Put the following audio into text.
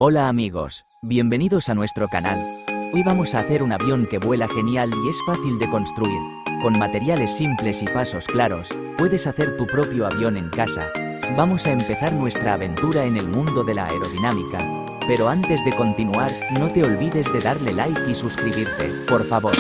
Hola amigos, bienvenidos a nuestro canal. Hoy vamos a hacer un avión que vuela genial y es fácil de construir. Con materiales simples y pasos claros, puedes hacer tu propio avión en casa. Vamos a empezar nuestra aventura en el mundo de la aerodinámica. Pero antes de continuar, no te olvides de darle like y suscribirte, por favor.